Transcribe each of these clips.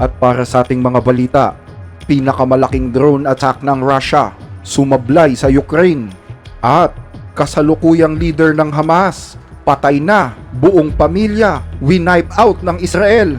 At para sa ating mga balita, pinakamalaking drone attack ng Russia, sumablay sa Ukraine. At kasalukuyang leader ng Hamas, patay na, buong pamilya, winipe out ng Israel.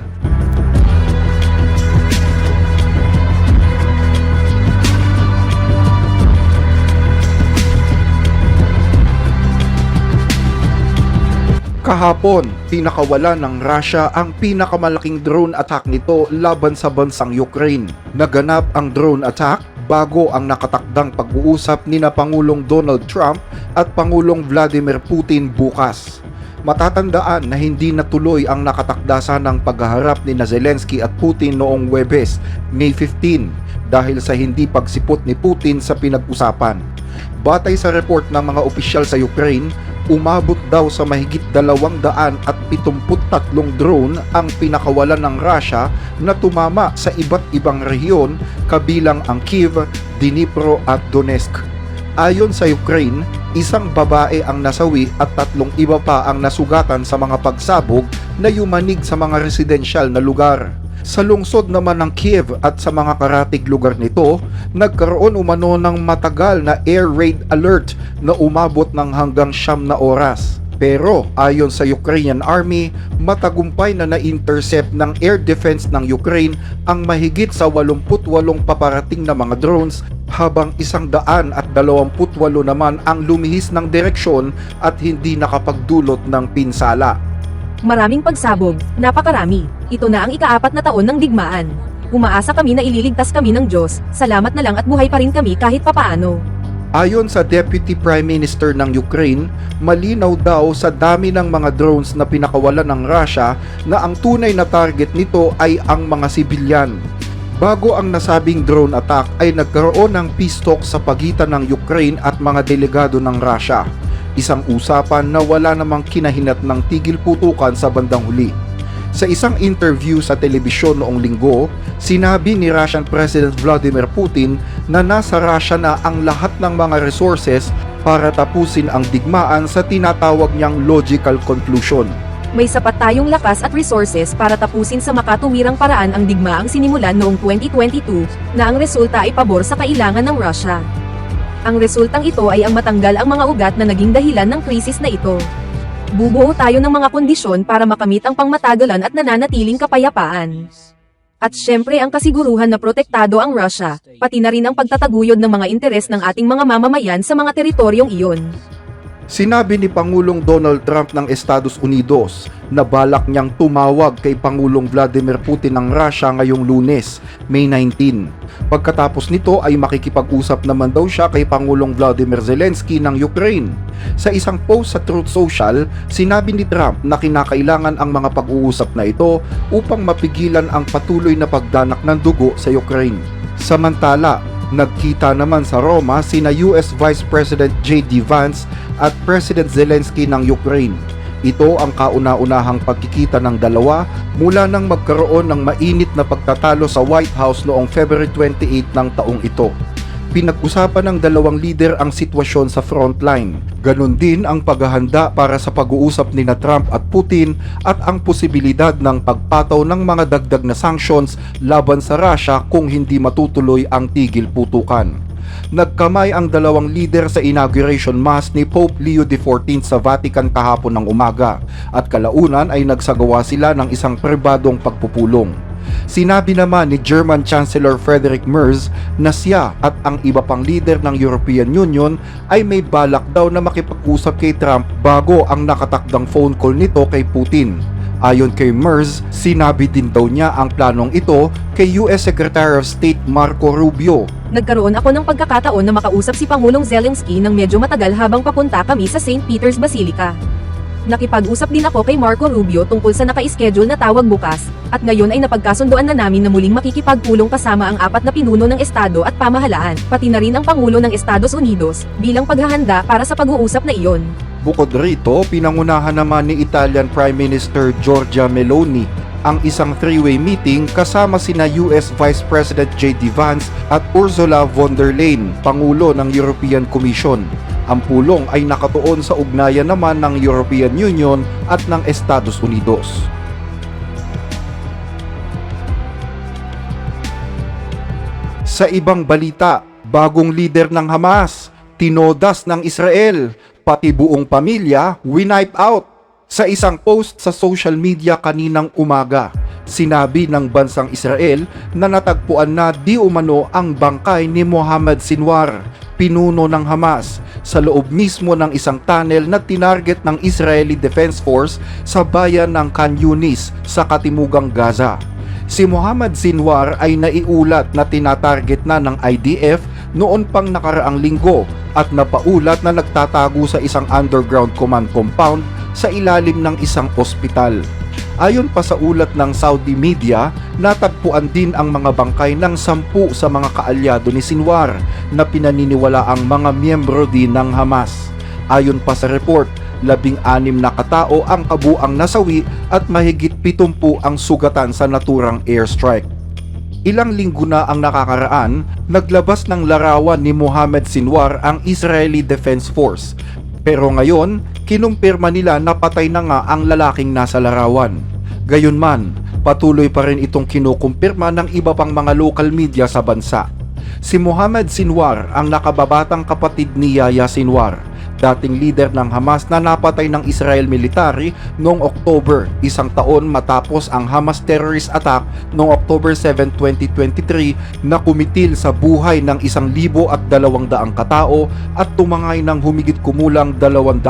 Kahapon, pinakawala ng Russia ang pinakamalaking drone attack nito laban sa bansang Ukraine. Naganap ang drone attack bago ang nakatakdang pag-uusap ni Pangulong Donald Trump at Pangulong Vladimir Putin bukas. Matatandaan na hindi natuloy ang nakatakda sanang paghaharap ni Zelensky at Putin noong Huwebes, May 15, dahil sa hindi pagsipot ni Putin sa pinag-usapan. Batay sa report ng mga opisyal sa Ukraine, umabot daw sa mahigit 273 drone ang pinakawalan ng Russia na tumama sa iba't ibang rehiyon kabilang ang Kyiv, Dnipro at Donetsk. Ayon sa Ukraine, isang babae ang nasawi at 3 iba pa ang nasugatan sa mga pagsabog na yumanig sa mga residensyal na lugar. Sa lungsod naman ng Kyiv at sa mga karatig lugar nito, nagkaroon umano ng matagal na air raid alert na umabot ng hanggang 9 na oras. Pero ayon sa Ukrainian Army, matagumpay na na-intercept ng air defense ng Ukraine ang mahigit sa 88 paparating na mga drones, habang 128 naman ang lumihis ng direksyon at hindi nakapagdulot ng pinsala. Maraming pagsabog, napakarami. Ito na ang ika-4 na taon ng digmaan. Umaasa kami na ililigtas kami ng Diyos, salamat na lang at buhay pa rin kami kahit papaano. Ayon sa Deputy Prime Minister ng Ukraine, malinaw daw sa dami ng mga drones na pinakawalan ng Russia na ang tunay na target nito ay ang mga sibilyan. Bago ang nasabing drone attack ay nagkaroon ng peace talk sa pagitan ng Ukraine at mga delegado ng Russia. Isang usapan na wala namang kinahinat ng tigil putukan sa bandang huli. Sa isang interview sa telebisyon noong linggo, sinabi ni Russian President Vladimir Putin na nasa Russia na ang lahat ng mga resources para tapusin ang digmaan sa tinatawag niyang logical conclusion. May sapat tayong lakas at resources para tapusin sa makatuwirang paraan ang digmaang sinimulan noong 2022 na ang resulta ay pabor sa kailangan ng Russia. Ang resultang ito ay ang matanggal ang mga ugat na naging dahilan ng krisis na ito. Bubuo tayo ng mga kondisyon para makamit ang pangmatagalan at nananatiling kapayapaan. At syempre ang kasiguruhan na protektado ang Russia, pati na rin ang pagtataguyod ng mga interes ng ating mga mamamayan sa mga teritoryong iyon. Sinabi ni Pangulong Donald Trump ng Estados Unidos na balak niyang tumawag kay Pangulong Vladimir Putin ng Russia ngayong Lunes, May 19. Pagkatapos nito ay makikipag-usap naman daw siya kay Pangulong Vladimir Zelensky ng Ukraine. Sa isang post sa Truth Social, sinabi ni Trump na kinakailangan ang mga pag-uusap na ito upang mapigilan ang patuloy na pagdanak ng dugo sa Ukraine. Samantala, nagkita naman sa Roma sina US Vice President J.D. Vance at President Zelensky ng Ukraine. Ito ang kauna-unahang pagkikita ng dalawa mula nang magkaroon ng mainit na pagtatalo sa White House noong February 28 ng taong ito. Pinag-usapan ng dalawang lider ang sitwasyon sa frontline. Ganon din ang paghahanda para sa pag-uusap ni Trump at Putin at ang posibilidad ng pagpataw ng mga dagdag na sanctions laban sa Russia kung hindi matutuloy ang tigil putukan. Nagkamay ang dalawang lider sa inauguration mass ni Pope Leo XIV sa Vatican kahapon ng umaga at kalaunan ay nagsagawa sila ng isang pribadong pagpupulong. Sinabi naman ni German Chancellor Friedrich Merz na siya at ang iba pang leader ng European Union ay may balak daw na makipag-usap kay Trump bago ang nakatakdang phone call nito kay Putin. Ayon kay Merz, sinabi din daw niya ang planong ito kay US Secretary of State Marco Rubio. Nagkaroon ako ng pagkakataon na makausap si Pangulong Zelensky ng medyo matagal habang papunta kami sa St. Peter's Basilica. Nakipag-usap din ako kay Marco Rubio tungkol sa naka-schedule na tawag bukas, at ngayon ay napagkasunduan na namin na muling makikipagpulong kasama ang 4 na pinuno ng Estado at pamahalaan, pati na rin ang Pangulo ng Estados Unidos, bilang paghahanda para sa pag-uusap na iyon. Bukod rito, pinangunahan naman ni Italian Prime Minister Giorgia Meloni ang isang three-way meeting kasama sina US Vice President J.D. Vance at Ursula von der Leyen, Pangulo ng European Commission. Ang pulong ay nakatuon sa ugnayan naman ng European Union at ng Estados Unidos. Sa ibang balita, bagong leader ng Hamas, tinodas ng Israel, pati buong pamilya winipe out. Sa isang post sa social media kaninang umaga, sinabi ng bansang Israel na natagpuan na di umano ang bangkay ni Mohammed Sinwar, pinuno ng Hamas, sa loob mismo ng isang tunnel na tinarget ng Israeli Defense Force sa bayan ng Khan Yunis sa katimugang Gaza. Si Mohammed Sinwar ay naiulat na tinatarget na ng IDF noon pang nakaraang linggo at napaulat na nagtatago sa isang underground command compound sa ilalim ng isang ospital. Ayon pa sa ulat ng Saudi media, natagpuan din ang mga bangkay ng 10 sa mga kaalyado ni Sinwar na pinaniniwala ang mga miyembro din ng Hamas. Ayon pa sa report, 16 na katao ang kabuang nasawi at mahigit 70 ang sugatan sa naturang airstrike. Ilang linggo na ang nakakaraan, naglabas ng larawan ni Mohammed Sinwar ang Israeli Defense Force. Pero ngayon, kinumpirma nila na patay na nga ang lalaking nasa larawan. Gayunman, patuloy pa rin itong kinukumpirma ng iba pang mga local media sa bansa. Si Mohammed Sinwar ang nakababatang kapatid ni Yahya Sinwar, dating leader ng Hamas na napatay ng Israel military noong October, isang taon matapos ang Hamas terrorist attack noong October 7, 2023 na kumitil sa buhay ng 1,200 katao at tumangay ng humigit kumulang 250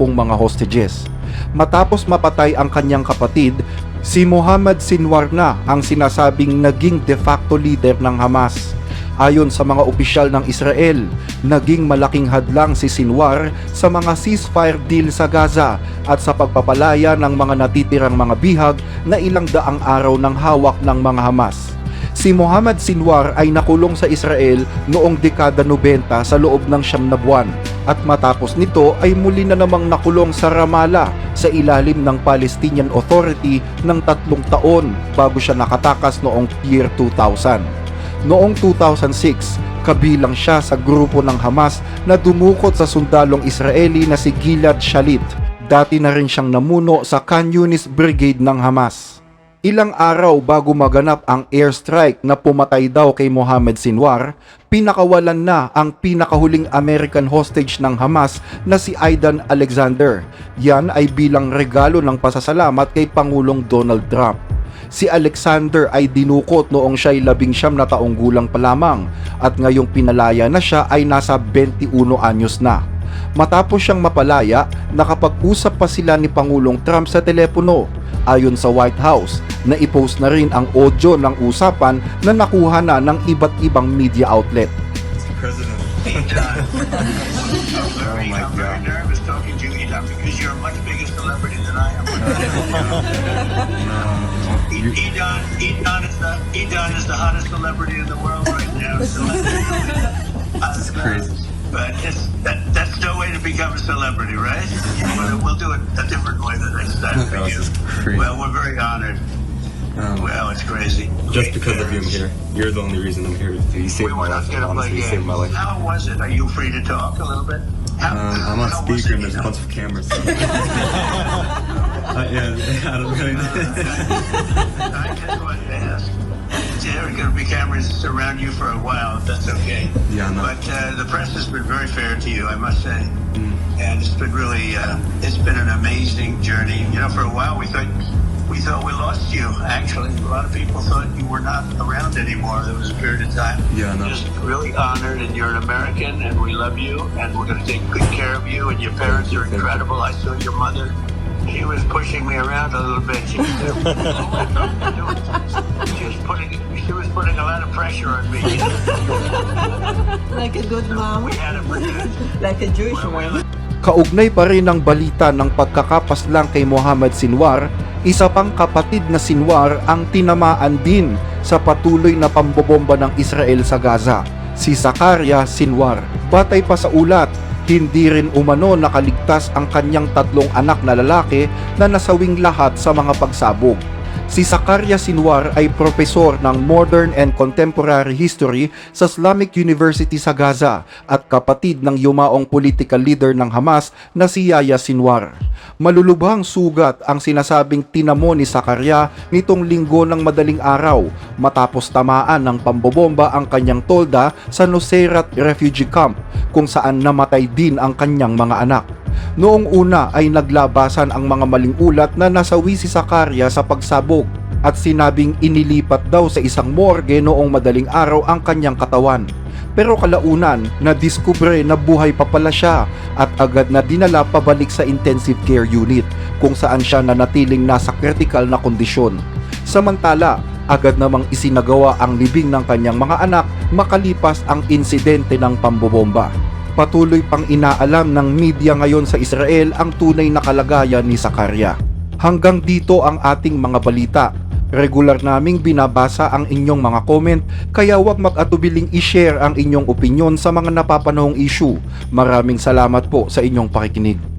mga hostages. Matapos mapatay ang kanyang kapatid, si Mohammed Sinwar na ang sinasabing naging de facto leader ng Hamas. Ayon sa mga opisyal ng Israel, naging malaking hadlang si Sinwar sa mga ceasefire deal sa Gaza at sa pagpapalaya ng mga natitirang mga bihag na ilang daang araw ng hawak ng mga Hamas. Si Mohammed Sinwar ay nakulong sa Israel noong dekada 90 sa loob ng 9 na buwan at matapos nito ay muli na namang nakulong sa Ramallah sa ilalim ng Palestinian Authority ng 3 taon bago siya nakatakas noong year 2000. Noong 2006, kabilang siya sa grupo ng Hamas na dumukot sa sundalong Israeli na si Gilad Shalit. Dati na rin siyang namuno sa Khan Yunis Brigade ng Hamas. Ilang araw bago maganap ang airstrike na pumatay daw kay Mohammed Sinwar, pinakawalan na ang pinakahuling American hostage ng Hamas na si Aidan Alexander. Yan ay bilang regalo ng pasasalamat kay Pangulong Donald Trump. Si Alexander ay dinukot noong siya'y 19 na taong gulang pa lamang at ngayong pinalaya na siya ay nasa 21 anyos na. Matapos siyang mapalaya, nakapag-usap pa sila ni Pangulong Trump sa telepono. Ayon sa White House, naipost na rin ang audio ng usapan na nakuha na ng iba't ibang media outlet. President. I'm very nervous talking to you now because you're a much bigger celebrity than I am. Edon is the hottest celebrity in the world right now. So That's crazy. But that's no way to become a celebrity, right? We'll do it a different way the next time for you. This is crazy. Well, we're very honored. Well, it's crazy. Just because of you, I'm here. You're the only reason I'm here. You saved We my were not life. going to play Honestly, you saved games. my life. How was it? Are you free to talk a little bit? I'm on how was speaker and it, there's a Edon? bunch of cameras. So. Yeah, I don't really know. I just wanted to ask. There are going to be cameras around you for a while, if that's okay. Yeah, no. But the press has been very fair to you, I must say. And it's been really, it's been an amazing journey. You know, for a while we thought we lost you, actually. A lot of people thought you were not around anymore. There was a period of time. Yeah, no. Just really honored, and you're an American, and we love you, and we're going to take good care of you, and your parents are incredible. I saw your mother. She was pushing me around a little bit. She was putting a lot of pressure on me. Like a good mom, We had it pretty good. like a Jewish one. Kaugnay pa rin ng balita ng pagkakapaslang kay Mohammed Sinwar, isa pang kapatid na Sinwar ang tinamaan din sa patuloy na pambobomba ng Israel sa Gaza, si Zakaria Sinwar. Batay pa sa ulat, hindi rin umano nakaligtas ang kanyang 3 anak na lalaki na nasawing lahat sa mga pagsabog. Si Zakaria Sinwar ay propesor ng Modern and Contemporary History sa Islamic University sa Gaza at kapatid ng yumaong political leader ng Hamas na si Yahya Sinwar. Malulubhang sugat ang sinasabing tinamo ni Zakaria nitong linggo ng madaling araw matapos tamaan ng pambobomba ang kanyang tolda sa Nuseirat Refugee Camp kung saan namatay din ang kanyang mga anak. Noong una ay naglabasan ang mga maling ulat na nasawi si Zakaria sa pagsabog at sinabing inilipat daw sa isang morgue noong madaling araw ang kanyang katawan. Pero kalaunan, nadiskubre na buhay pa pala siya at agad na dinala pabalik sa intensive care unit kung saan siya nanatiling nasa critical na kondisyon. Samantala, agad namang isinagawa ang libing ng kanyang mga anak makalipas ang insidente ng pambobomba. Patuloy pang inaalam ng media ngayon sa Israel ang tunay na kalagayan ni Zakaria. Hanggang dito ang ating mga balita. Regular naming binabasa ang inyong mga comment, kaya huwag mag-atubiling i-share ang inyong opinyon sa mga napapanahong issue. Maraming salamat po sa inyong pakikinig.